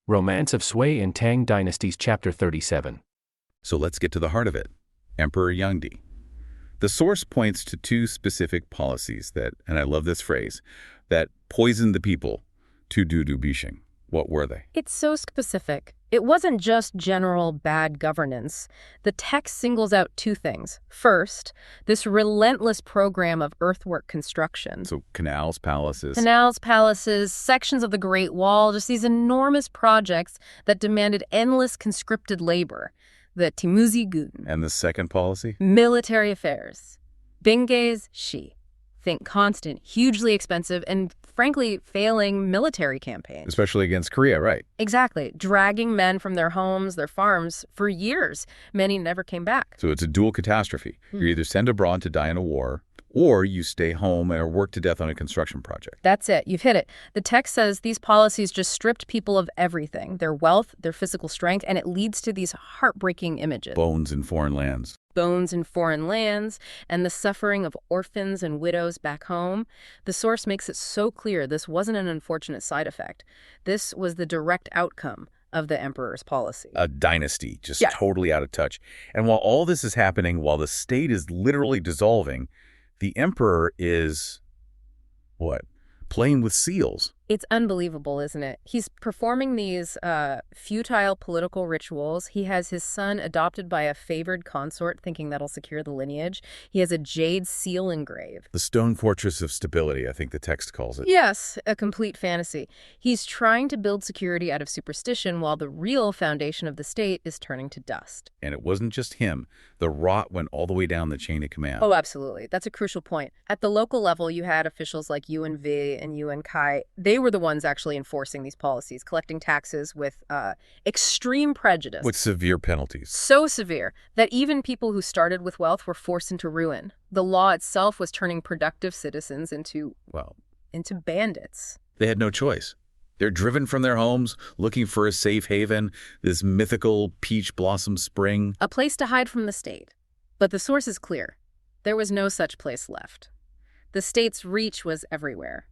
Romance of Sui and Tang Dynasties Chapter 37. So let's get to the heart of it. Emperor Yangdi. The source points to two specific policies that, and I love this phrase, that poisoned the people, to du bishing. What were they? It's so specific. It wasn't just general bad governance. The text singles out two things. First, this relentless program of earthwork construction. So canals, palaces. Canals, palaces, sections of the Great Wall, just these enormous projects that demanded endless conscripted labor. The Timuzi Gun. And the second policy? Military affairs. Bingei's Shi. Think constant, hugely expensive, and frankly, failing military campaigns. Especially against Korea, right? Exactly. Dragging men from their homes, their farms, for years. Many never came back. So it's a dual catastrophe. You either send abroad to die in a war, or you stay home and are worked to death on a construction project. That's it. You've hit it. The text says these policies just stripped people of everything, their wealth, their physical strength, and it leads to these heartbreaking images. Bones in foreign lands. Bones in foreign lands, and the suffering of orphans and widows back home. The source makes it so clear this wasn't an unfortunate side effect. This was the direct outcome of the emperor's policy. A dynasty, just totally out of touch. And while all this is happening, while the state is literally dissolving, the emperor is, what? Playing with seals. It's unbelievable, isn't it? He's performing these futile political rituals. He has his son adopted by a favored consort, thinking that'll secure the lineage. He has a jade seal engraved. The stone fortress of stability, I think the text calls it. Yes, a complete fantasy. He's trying to build security out of superstition while the real foundation of the state is turning to dust. And it wasn't just him. The rot went all the way down the chain of command. Oh, absolutely. That's a crucial point. At the local level, you had officials like Yuan Vi and Yuan Kai. They were the ones actually enforcing these policies, collecting taxes with extreme prejudice. With severe penalties. So severe that even people who started with wealth were forced into ruin. The law itself was turning productive citizens into bandits. They had no choice. They're driven from their homes, looking for a safe haven, this mythical peach blossom spring. A place to hide from the state. But the source is clear. There was no such place left. The state's reach was everywhere.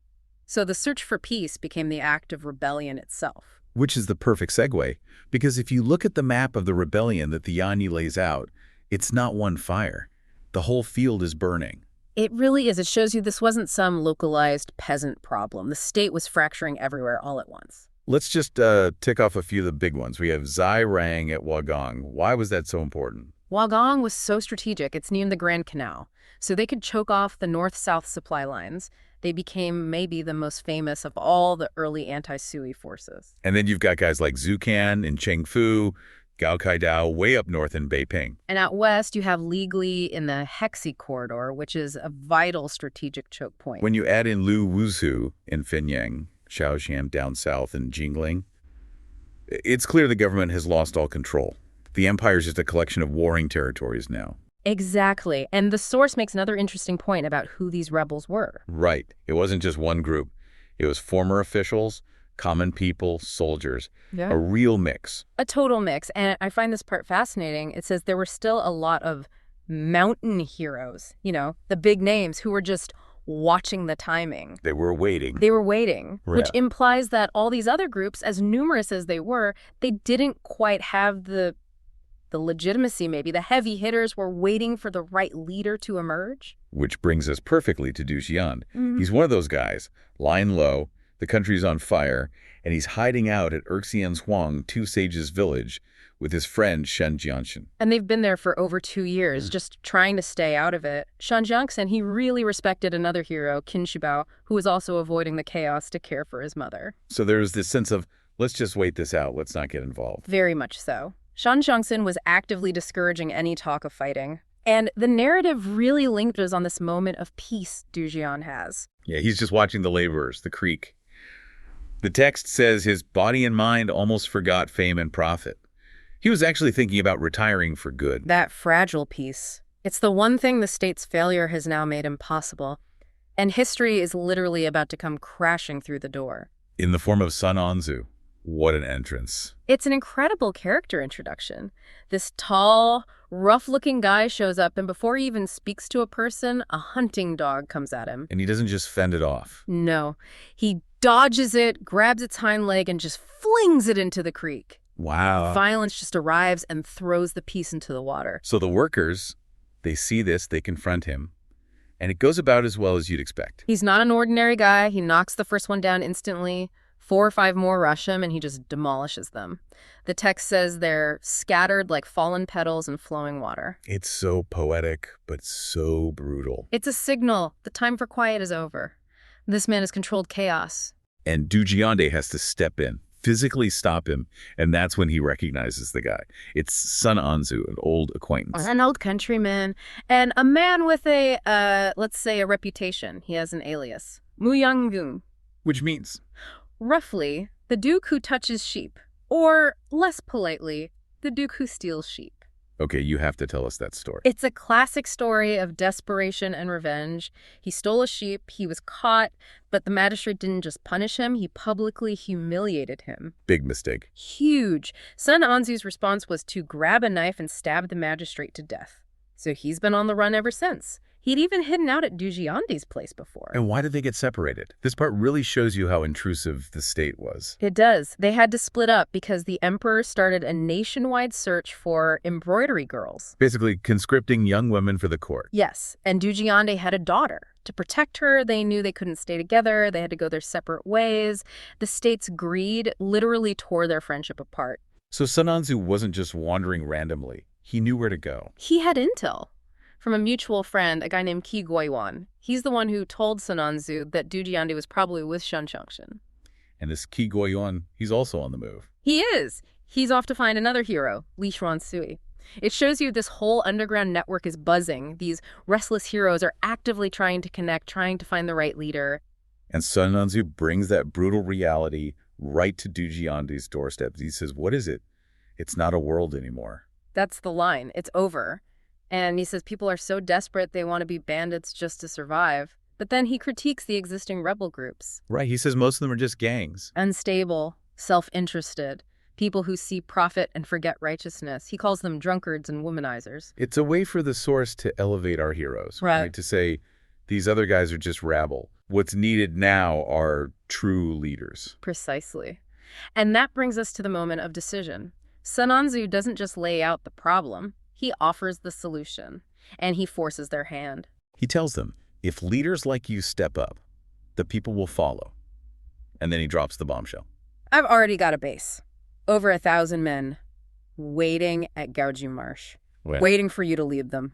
So the search for peace became the act of rebellion itself. Which is the perfect segue, because if you look at the map of the rebellion that the Yanyi lays out, it's not one fire. The whole field is burning. It really is. It shows you this wasn't some localized peasant problem. The state was fracturing everywhere all at once. Let's just tick off a few of the big ones. We have Zai Rang at Wagong. Why was that so important? Wagong was so strategic. It's near the Grand Canal. So they could choke off the north-south supply lines. They became maybe the most famous of all the early anti-Sui forces. And then you've got guys like Zhu Can and Cheng Fu, Gao Kaidao way up north in Beiping. And out west, you have Li Gli in the Hexi corridor, which is a vital strategic choke point. When you add in Lu Wuzhu in Finyang, Shaoxian down south in Jingling, it's clear the government has lost all control. The empire is just a collection of warring territories now. Exactly. And the source makes another interesting point about who these rebels were. Right. It wasn't just one group. It was former officials, common people, soldiers. Yeah. A real mix. A total mix. And I find this part fascinating. It says there were still a lot of mountain heroes, the big names who were just watching the timing. They were waiting. Which implies that all these other groups, as numerous as they were, they didn't quite have the legitimacy, maybe. The heavy hitters were waiting for the right leader to emerge. Which brings us perfectly to Du Xian. He's one of those guys, lying low, the country's on fire, and he's hiding out at Erxian's Huang, Two Sages Village, with his friend Shen Jianxin. And they've been there for over 2 years, just trying to stay out of it. Shen Jianxin, he really respected another hero, Qin Shubao, who was also avoiding the chaos to care for his mother. So there's this sense of, let's just wait this out, let's not get involved. Very much so. Shen Jianxin was actively discouraging any talk of fighting. And the narrative really lingers on this moment of peace Du Xian has. Yeah, he's just watching the laborers, the creek. The text says his body and mind almost forgot fame and profit. He was actually thinking about retiring for good. That fragile peace. It's the one thing the state's failure has now made impossible. And history is literally about to come crashing through the door. In the form of Sun Anzu. What an entrance. It's an incredible character introduction. This tall, rough-looking guy shows up, and before he even speaks to a person, a hunting dog comes at him. And he doesn't just fend it off. No. He dodges it, grabs its hind leg, and just flings it into the creek. Wow. Violence just arrives and throws the piece into the water. So the workers, they see this, they confront him, and it goes about as well as you'd expect. He's not an ordinary guy. He knocks the first one down instantly. 4 or 5 more rush him, and he just demolishes them. The text says they're scattered like fallen petals in flowing water. It's so poetic, but so brutal. It's a signal. The time for quiet is over. This man has controlled chaos. And Dujionde has to step in, physically stop him, and that's when he recognizes the guy. It's Sun Anzu, an old acquaintance. An old countryman. And a man with let's say, a reputation. He has an alias. Muyanggung. Which means? Roughly, the duke who touches sheep. Or, less politely, the duke who steals sheep. Okay, you have to tell us that story. It's a classic story of desperation and revenge. He stole a sheep, he was caught, but the magistrate didn't just punish him, he publicly humiliated him. Big mistake. Huge. Sun Anzu's response was to grab a knife and stab the magistrate to death. So he's been on the run ever since. He'd even hidden out at Dujionde's place before. And why did they get separated? This part really shows you how intrusive the state was. It does. They had to split up because the emperor started a nationwide search for embroidery girls. Basically, conscripting young women for the court. Yes, and Dujionde had a daughter. To protect her, they knew they couldn't stay together. They had to go their separate ways. The state's greed literally tore their friendship apart. So Sun Anzu wasn't just wandering randomly. He knew where to go. He had intel from a mutual friend, a guy named Qi Guiyuan. He's the one who told Sun Anzu that Dujionde was probably with Shen Chongsheng. And this Qi Guiyuan, he's also on the move. He is. He's off to find another hero, Li Xuansui. It shows you this whole underground network is buzzing. These restless heroes are actively trying to connect, trying to find the right leader. And Sun Anzu brings that brutal reality right to Dujionde's doorstep. He says, what is it? It's not a world anymore. That's the line. It's over. And he says people are so desperate they want to be bandits just to survive. But then he critiques the existing rebel groups. Right, he says most of them are just gangs. Unstable, self-interested, people who see profit and forget righteousness. He calls them drunkards and womanizers. It's a way for the source to elevate our heroes, right? To say, these other guys are just rabble. What's needed now are true leaders. Precisely. And that brings us to the moment of decision. Sun Anzu doesn't just lay out the problem. He offers the solution, and he forces their hand. He tells them, if leaders like you step up, the people will follow. And then he drops the bombshell. I've already got a base. Over 1,000 men waiting at Gaoju Marsh, waiting for you to lead them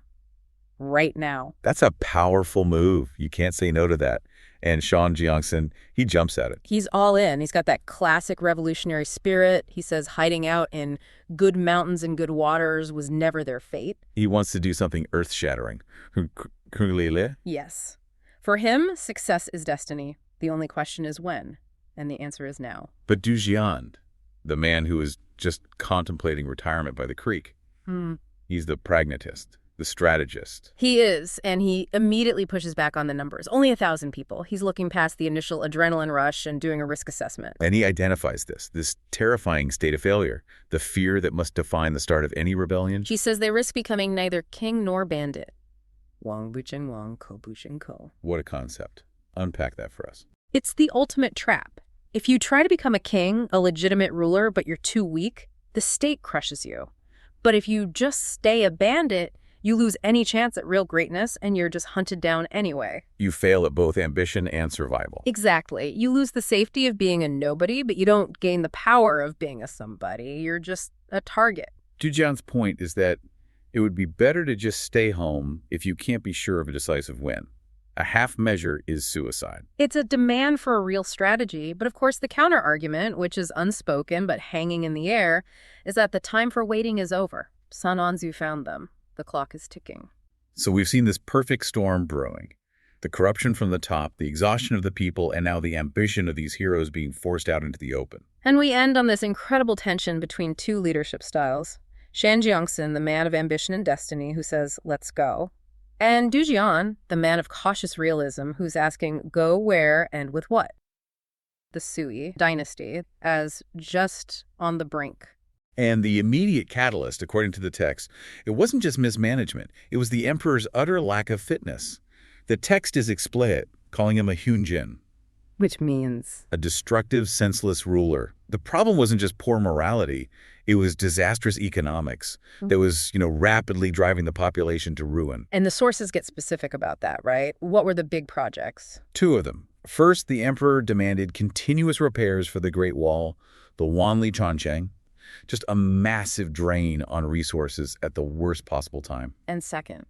right now. That's a powerful move. You can't say no to that. And Shen Chongsheng, he jumps at it. He's all in. He's got that classic revolutionary spirit. He says hiding out in good mountains and good waters was never their fate. He wants to do something earth-shattering. Yes. For him, success is destiny. The only question is when, and the answer is now. But Dujionde, the man who is just contemplating retirement by the creek, he's the pragmatist, the strategist. He is, and he immediately pushes back on the numbers. Only 1,000 people. He's looking past the initial adrenaline rush and doing a risk assessment. And he identifies this terrifying state of failure, the fear that must define the start of any rebellion. He says they risk becoming neither king nor bandit. Wang buchen wang, ko buchen ko. What a concept. Unpack that for us. It's the ultimate trap. If you try to become a king, a legitimate ruler, but you're too weak, the state crushes you. But if you just stay a bandit, you lose any chance at real greatness, and you're just hunted down anyway. You fail at both ambition and survival. Exactly. You lose the safety of being a nobody, but you don't gain the power of being a somebody. You're just a target. Dujionde's point is that it would be better to just stay home if you can't be sure of a decisive win. A half measure is suicide. It's a demand for a real strategy, but of course the counter-argument, which is unspoken but hanging in the air, is that the time for waiting is over. Sun Anzu found them. The clock is ticking. So we've seen this perfect storm brewing. The corruption from the top, the exhaustion of the people, and now the ambition of these heroes being forced out into the open. And we end on this incredible tension between two leadership styles. Shen Chongsheng, the man of ambition and destiny, who says, let's go. And Dujionde, the man of cautious realism, who's asking, go where and with what? The Sui dynasty as just on the brink. And the immediate catalyst, according to the text, it wasn't just mismanagement. It was the emperor's utter lack of fitness. The text is explicit, calling him a Hunjin, Which means? A destructive, senseless ruler. The problem wasn't just poor morality. It was disastrous economics that was, rapidly driving the population to ruin. And the sources get specific about that, right? What were the big projects? Two of them. First, the emperor demanded continuous repairs for the Great Wall, the Wanli Changcheng, just a massive drain on resources at the worst possible time. And second?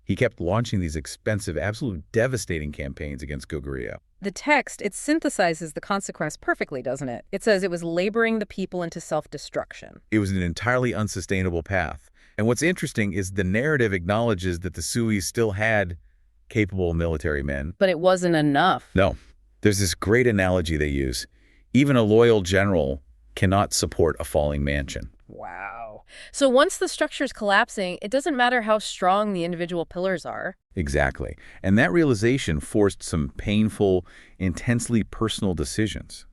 He kept launching these expensive, absolutely devastating campaigns against Goguryeo. The text, it synthesizes the consequence perfectly, doesn't it? It says it was laboring the people into self-destruction. It was an entirely unsustainable path. And what's interesting is the narrative acknowledges that the Sui still had capable military men. But it wasn't enough. No. There's this great analogy they use. Even a loyal general cannot support a falling mansion. Wow. So once the structure is collapsing, it doesn't matter how strong the individual pillars are. Exactly. And that realization forced some painful, intensely personal decisions.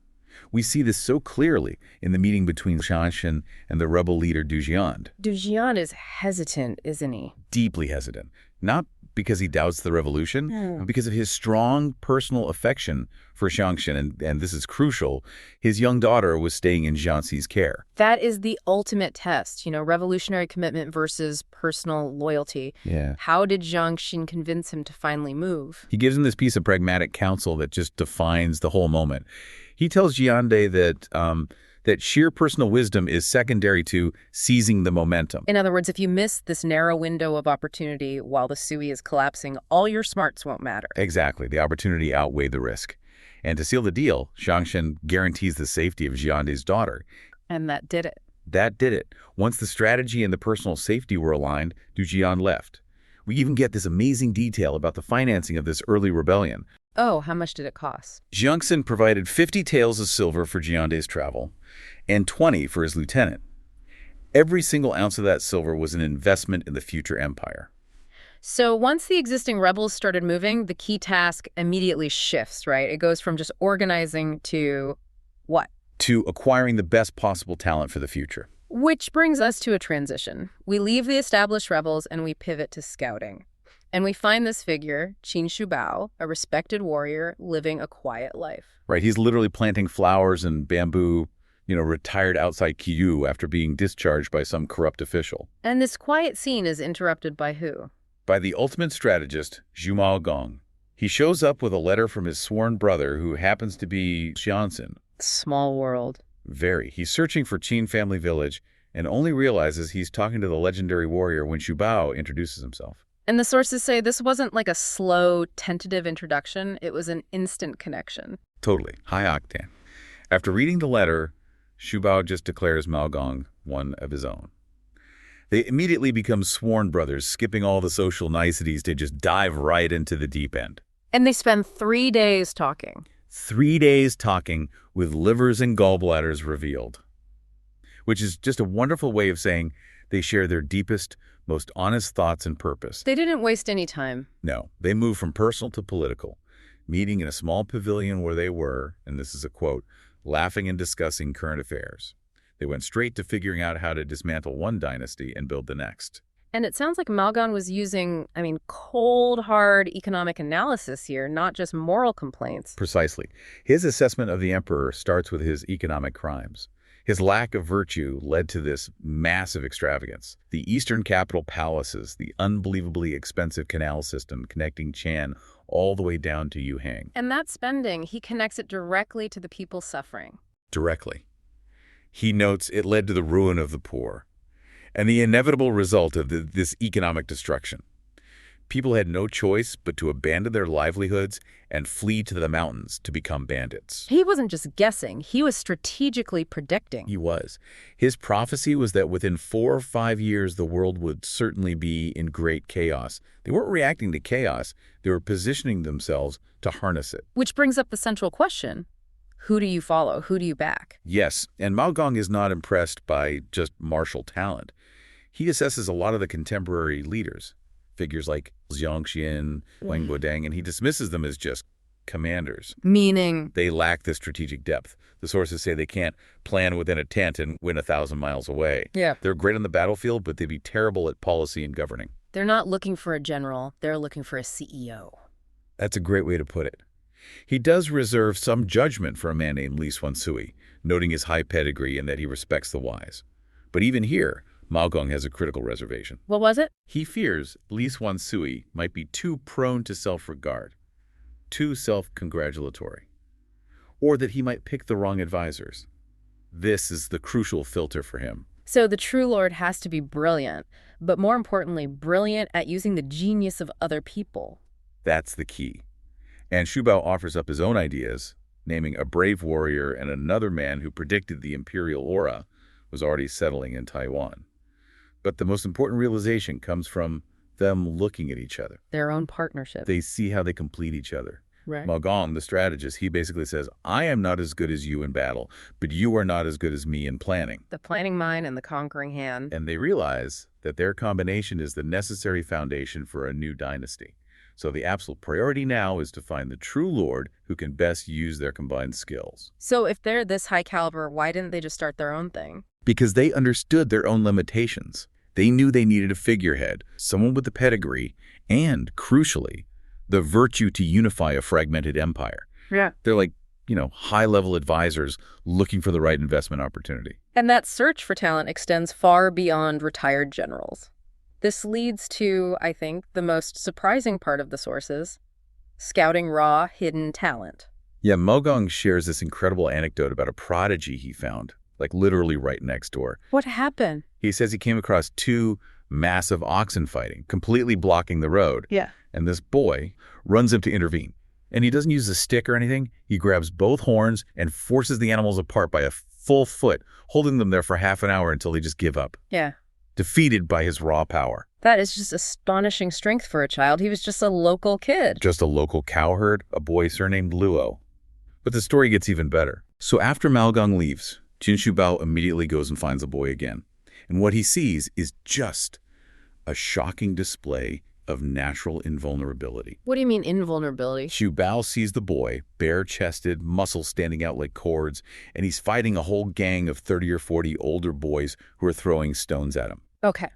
We see this so clearly in the meeting between Shanshan and the rebel leader Du Jian. Du Jian is hesitant, isn't he? Deeply hesitant. Not because he doubts the revolution, but because of his strong personal affection for Shanshan, and this is crucial, his young daughter was staying in Jianxi's care. That is the ultimate test, revolutionary commitment versus personal loyalty. Yeah. How did Jiang Xin convince him to finally move? He gives him this piece of pragmatic counsel that just defines the whole moment. He tells Jiande that sheer personal wisdom is secondary to seizing the momentum. In other words, if you miss this narrow window of opportunity while the Sui is collapsing, all your smarts won't matter. Exactly. The opportunity outweighed the risk. And to seal the deal, Shanshan guarantees the safety of Jiande's daughter. And that did it. That did it. Once the strategy and the personal safety were aligned, Du Jian left. We even get this amazing detail about the financing of this early rebellion. Oh, how much did it cost? Jiangxin provided 50 taels of silver for Jiande's travel and 20 for his lieutenant. Every single ounce of that silver was an investment in the future empire. So once the existing rebels started moving, the key task immediately shifts, right? It goes from just organizing to what? To acquiring the best possible talent for the future. Which brings us to a transition. We leave the established rebels and we pivot to scouting. And we find this figure, Qin Shubao, a respected warrior living a quiet life. Right, he's literally planting flowers and bamboo, retired outside Qiyu after being discharged by some corrupt official. And this quiet scene is interrupted by who? By the ultimate strategist, Zhumao Gong. He shows up with a letter from his sworn brother who happens to be Xianxin. Small world. Very. He's searching for Qin family village and only realizes he's talking to the legendary warrior when Shubao introduces himself. And the sources say this wasn't like a slow, tentative introduction. It was an instant connection. Totally. High octane. After reading the letter, Shubao just declares Mao Gong one of his own. They immediately become sworn brothers, skipping all the social niceties to just dive right into the deep end. And they spend 3 days talking. 3 days talking with livers and gallbladders revealed. Which is just a wonderful way of saying they share their deepest, most honest thoughts and purpose. They didn't waste any time. No, they moved from personal to political, meeting in a small pavilion where they were, and this is a quote, laughing and discussing current affairs. They went straight to figuring out how to dismantle one dynasty and build the next. And it sounds like Malgon was using, cold, hard economic analysis here, not just moral complaints. Precisely. His assessment of the emperor starts with his economic crimes. His lack of virtue led to this massive extravagance. The eastern capital palaces, the unbelievably expensive canal system connecting Chan all the way down to Yuhang. And that spending, he connects it directly to the people suffering. Directly. He notes it led to the ruin of the poor and the inevitable result of this economic destruction. People had no choice but to abandon their livelihoods and flee to the mountains to become bandits. He wasn't just guessing. He was strategically predicting. He was. His prophecy was that within 4 or 5 years, the world would certainly be in great chaos. They weren't reacting to chaos. They were positioning themselves to harness it. Which brings up the central question. Who do you follow? Who do you back? Yes, and Mao Gong is not impressed by just martial talent. He assesses a lot of the contemporary leaders, figures like Jiangxian, Wang Guodang, and he dismisses them as just commanders. Meaning? They lack the strategic depth. The sources say they can't plan within a tent and win 1,000 miles away. Yeah. They're great on the battlefield, but they'd be terrible at policy and governing. They're not looking for a general. They're looking for a CEO. That's a great way to put it. He does reserve some judgment for a man named Li Xuansui, noting his high pedigree and that he respects the wise. But even here, Mao Gong has a critical reservation. What was it? He fears Li Xuansui might be too prone to self-regard, too self-congratulatory, or that he might pick the wrong advisors. This is the crucial filter for him. So the true lord has to be brilliant, but more importantly, brilliant at using the genius of other people. That's the key. And Shubao offers up his own ideas, naming a brave warrior and another man who predicted the Imperial aura was already settling in Taiwan. But the most important realization comes from them looking at each other. Their own partnership. They see how they complete each other. Right. Mao Gong, the strategist, he basically says, I am not as good as you in battle, but you are not as good as me in planning. The planning mind and the conquering hand. And they realize that their combination is the necessary foundation for a new dynasty. So the absolute priority now is to find the true lord who can best use their combined skills. So if they're this high caliber, why didn't they just start their own thing? Because they understood their own limitations. They knew they needed a figurehead, someone with the pedigree, and, crucially, the virtue to unify a fragmented empire. Yeah. They're like, high-level advisors looking for the right investment opportunity. And that search for talent extends far beyond retired generals. This leads to, I think, the most surprising part of the sources, scouting raw, hidden talent. Yeah, Mao Gong shares this incredible anecdote about a prodigy he found, like literally right next door. What happened? He says he came across two massive oxen fighting, completely blocking the road. Yeah. And this boy runs up to intervene. And he doesn't use a stick or anything. He grabs both horns and forces the animals apart by a full foot, holding them there for half an hour until they just give up. Yeah. Defeated by his raw power. That is just astonishing strength for a child. He was just a local kid. Just a local cowherd, a boy surnamed Luo. But the story gets even better. So after Mao Gong leaves, Qin Shubao immediately goes and finds the boy again. And what he sees is just a shocking display of natural invulnerability. What do you mean invulnerability? Shubao sees the boy, bare-chested, muscles standing out like cords, and he's fighting a whole gang of 30 or 40 older boys who are throwing stones at him. Okay.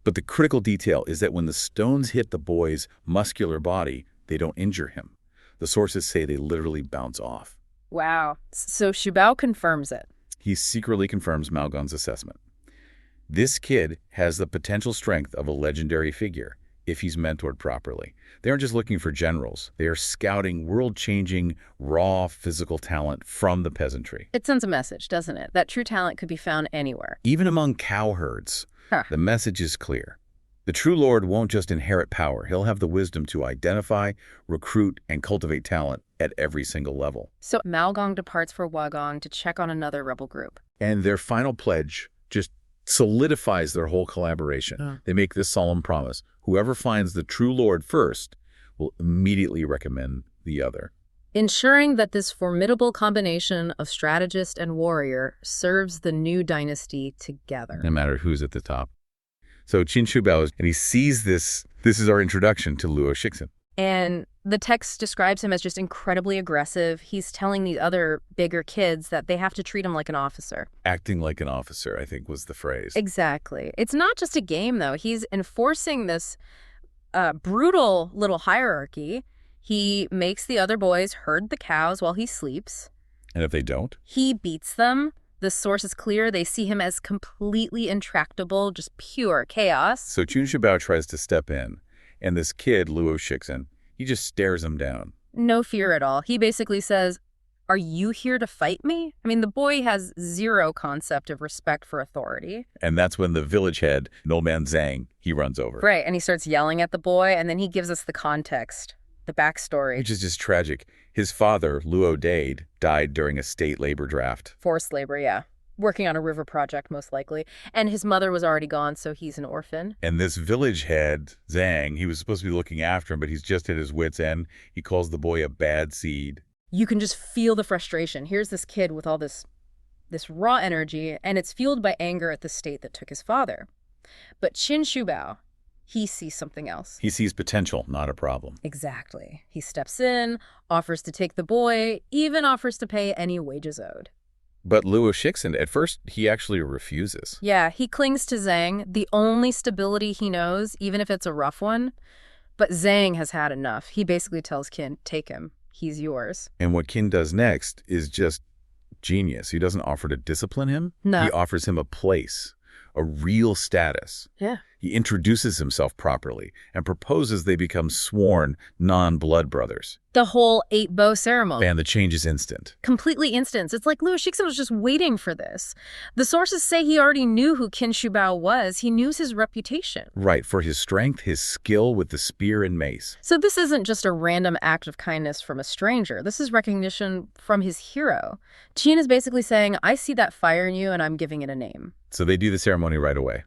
But the critical detail is that when the stones hit the boy's muscular body, they don't injure him. The sources say they literally bounce off. Wow. So Shubao confirms it. He secretly confirms Mao Gong's assessment. This kid has the potential strength of a legendary figure if he's mentored properly. They aren't just looking for generals. They are scouting world-changing, raw physical talent from the peasantry. It sends a message, doesn't it? That true talent could be found anywhere. Even among cowherds, Huh. the message is clear. The true lord won't just inherit power. He'll have the wisdom to identify, recruit, and cultivate talent at every single level. So Mao Gong departs for Wagong to check on another rebel group. And their final pledge just solidifies their whole collaboration. They make this solemn promise. Whoever finds the true lord first will immediately recommend the other. Ensuring that this formidable combination of strategist and warrior serves the new dynasty together. No matter who's at the top. So Qin Shubao, and he sees this. This is our introduction to Luo Shixin. And the text describes him as just incredibly aggressive. He's telling the other bigger kids that they have to treat him like an officer. Acting like an officer, I think, was the phrase. Exactly. It's not just a game, though. He's enforcing this brutal little hierarchy. He makes the other boys herd the cows while he sleeps. And if they don't? He beats them. The source is clear. They see him as completely intractable, just pure chaos. So Qin Shubao tries to step in, and this kid, Luo Shixin, he just stares him down. No fear at all. He basically says, "Are you here to fight me?" I mean, the boy has zero concept of respect for authority. And that's when the village head, an old man Zhang, he runs over. Right, and he starts yelling at the boy, and then he gives us the context, the backstory. Which is just tragic. His father, Luo Dade, died during a state labor draft. Forced labor, yeah. Working on a river project, most likely. And his mother was already gone, so he's an orphan. And this village head, Zhang, he was supposed to be looking after him, but he's just at his wit's end. He calls the boy a bad seed. You can just feel the frustration. Here's this kid with all this raw energy, and it's fueled by anger at the state that took his father. But Qin Shubao, he sees something else. He sees potential, not a problem. Exactly. He steps in, offers to take the boy, even offers to pay any wages owed. But Luo Shixin, at first, he actually refuses. Yeah, he clings to Zhang, the only stability he knows, even if it's a rough one. But Zhang has had enough. He basically tells Qin, take him. He's yours. And what Qin does next is just genius. He doesn't offer to discipline him. No. He offers him a place, a real status. Yeah. He introduces himself properly and proposes they become sworn non-blood brothers. The whole 8-bow ceremony. And the change is instant. Completely instant. It's like Louis Shixin was just waiting for this. The sources say he already knew who Qin Shubao was. He knew his reputation. Right, for his strength, his skill with the spear and mace. So this isn't just a random act of kindness from a stranger. This is recognition from his hero. Qin is basically saying, I see that fire in you and I'm giving it a name. So they do the ceremony right away.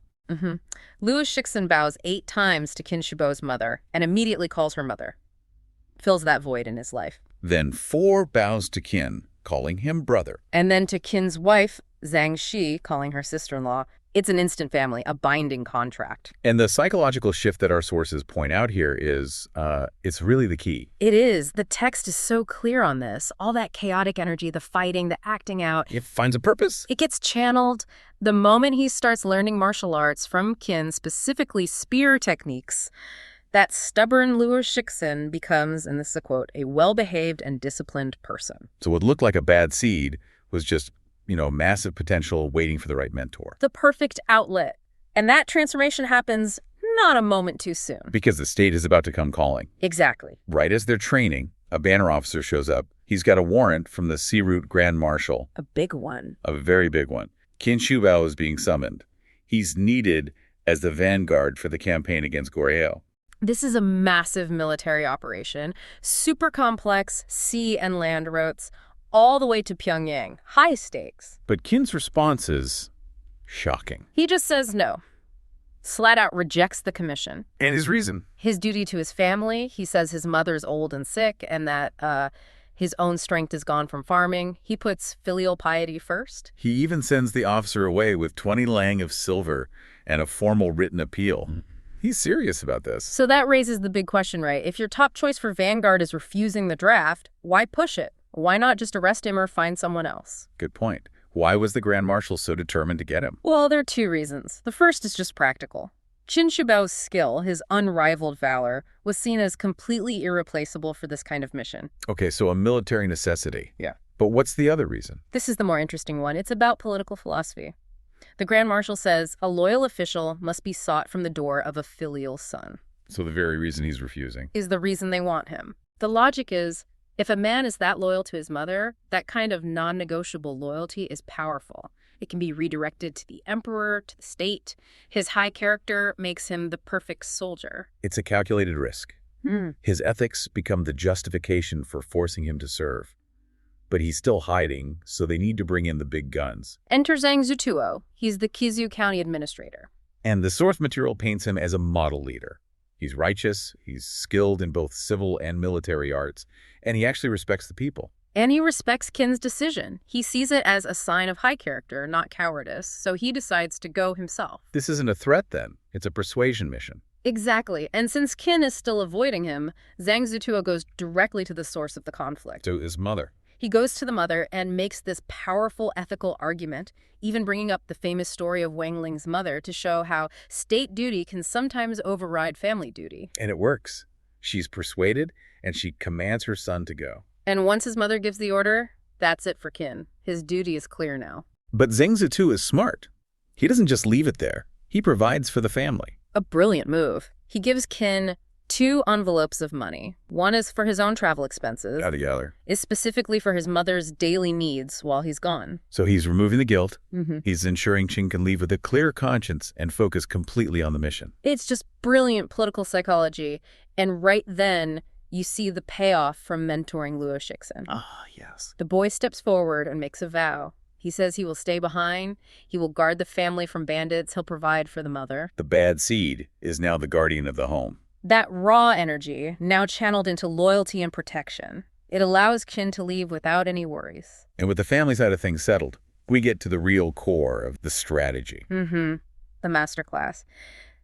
Louis Shixin bows 8 times to Qin Shubao's mother and immediately calls her mother. Fills that void in his life. Then 4 bows to Qin, calling him brother. And then to Qin's wife, Zhang Shi, calling her sister-in-law. It's an instant family, a binding contract. And the psychological shift that our sources point out here is, it's really the key. It is. The text is so clear on this. All that chaotic energy, the fighting, the acting out. It finds a purpose. It gets channeled. The moment he starts learning martial arts from Qin, specifically spear techniques, that stubborn Louis Shixin becomes, and this is a quote, a well-behaved and disciplined person. So what looked like a bad seed was just, massive potential waiting for the right mentor. The perfect outlet. And that transformation happens not a moment too soon. Because the state is about to come calling. Exactly. Right as they're training, a banner officer shows up. He's got a warrant from the Sea Route Grand Marshal. A big one. A very big one. Qin Shubao is being summoned. He's needed as the vanguard for the campaign against Goryeo. This is a massive military operation, super complex sea and land routes, all the way to Pyongyang. High stakes. But Qin's response is shocking. He just says no. Flat out rejects the commission. And his reason? His duty to his family. He says his mother's old and sick and that his own strength is gone from farming. He puts filial piety first. He even sends the officer away with 20 lang of silver and a formal written appeal. He's serious about this. So that raises the big question, right? If your top choice for Vanguard is refusing the draft, why push it? Why not just arrest him or find someone else? Good point. Why was the Grand Marshal so determined to get him? Well, there are 2 reasons. The first is just practical. Qin Shubao's skill, his unrivaled valor, was seen as completely irreplaceable for this kind of mission. Okay, so a military necessity. Yeah. But what's the other reason? This is the more interesting one. It's about political philosophy. The Grand Marshal says a loyal official must be sought from the door of a filial son. So the very reason he's refusing is the reason they want him. The logic is, if a man is that loyal to his mother, that kind of non-negotiable loyalty is powerful. It can be redirected to the emperor, to the state. His high character makes him the perfect soldier. It's a calculated risk. His ethics become the justification for forcing him to serve. But he's still hiding, so they need to bring in the big guns. Enter Zhang Zutuo. He's the Kizu County administrator. And the source material paints him as a model leader. He's righteous, he's skilled in both civil and military arts, and he actually respects the people. And he respects Qin's decision. He sees it as a sign of high character, not cowardice, so he decides to go himself. This isn't a threat, then. It's a persuasion mission. Exactly. And since Qin is still avoiding him, Zhang Zutuo goes directly to the source of the conflict. To his mother. He goes to the mother and makes this powerful ethical argument, even bringing up the famous story of Wang Ling's mother to show how state duty can sometimes override family duty. And it works. She's persuaded, and she commands her son to go. And once his mother gives the order, that's it for Qin. His duty is clear now. But Zhang Zitu is smart. He doesn't just leave it there. He provides for the family. A brilliant move. He gives Qin 2 envelopes of money. One is for his own travel expenses. Yada. Is specifically for his mother's daily needs while he's gone. So he's removing the guilt. He's ensuring Qin can leave with a clear conscience and focus completely on the mission. It's just brilliant political psychology. And right then, you see the payoff from mentoring Louis Shixin. Ah, yes. The boy steps forward and makes a vow. He says he will stay behind. He will guard the family from bandits. He'll provide for the mother. The bad seed is now the guardian of the home. That raw energy, now channeled into loyalty and protection. It allows Qin to leave without any worries. And with the family side of things settled, we get to the real core of the strategy. The masterclass.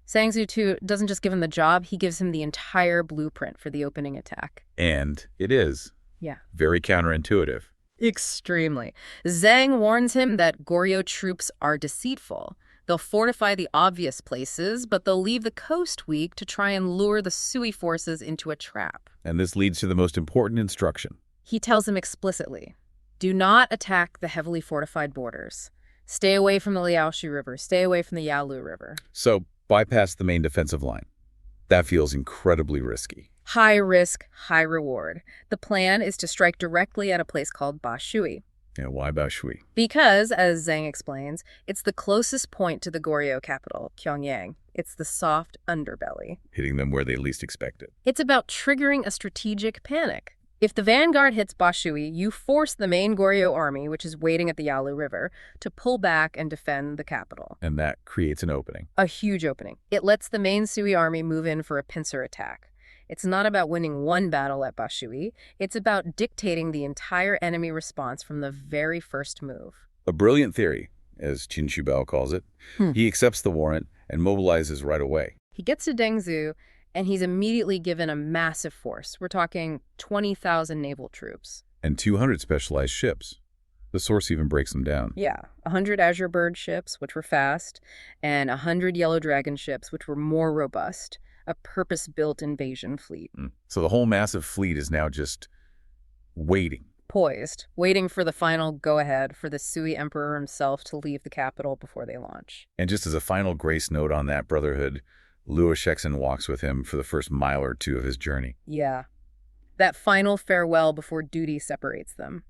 Zhang Zutu doesn't just give him the job, he gives him the entire blueprint for the opening attack. And it is. Yeah. Very counterintuitive. Extremely. Zhang warns him that Goryeo troops are deceitful. They'll fortify the obvious places, but they'll leave the coast weak to try and lure the Sui forces into a trap. And this leads to the most important instruction. He tells them explicitly, do not attack the heavily fortified borders. Stay away from the Liaoshu River. Stay away from the Yalu River. So, bypass the main defensive line. That feels incredibly risky. High risk, high reward. The plan is to strike directly at a place called Bashui. Yeah, why Baoshui? Because, as Zhang explains, it's the closest point to the Goryeo capital, Pyongyang. It's the soft underbelly. Hitting them where they least expect it. It's about triggering a strategic panic. If the Vanguard hits Bashui, you force the main Goryeo army, which is waiting at the Yalu River, to pull back and defend the capital. And that creates an opening. A huge opening. It lets the main Sui army move in for a pincer attack. It's not about winning one battle at Bashui. It's about dictating the entire enemy response from the very first move. A brilliant theory, as Shubao calls it. He accepts the warrant and mobilizes right away. He gets to Dengzhou, and he's immediately given a massive force. We're talking 20,000 naval troops. And 200 specialized ships. The source even breaks them down. Yeah, 100 Azure Bird ships, which were fast, and 100 Yellow Dragon ships, which were more robust. A purpose-built invasion fleet. So the whole massive fleet is now just waiting. Poised, waiting for the final go-ahead for the Sui Emperor himself to leave the capital before they launch. And just as a final grace note on that brotherhood, Luo Shexin walks with him for the first mile or two of his journey. Yeah. That final farewell before duty separates them.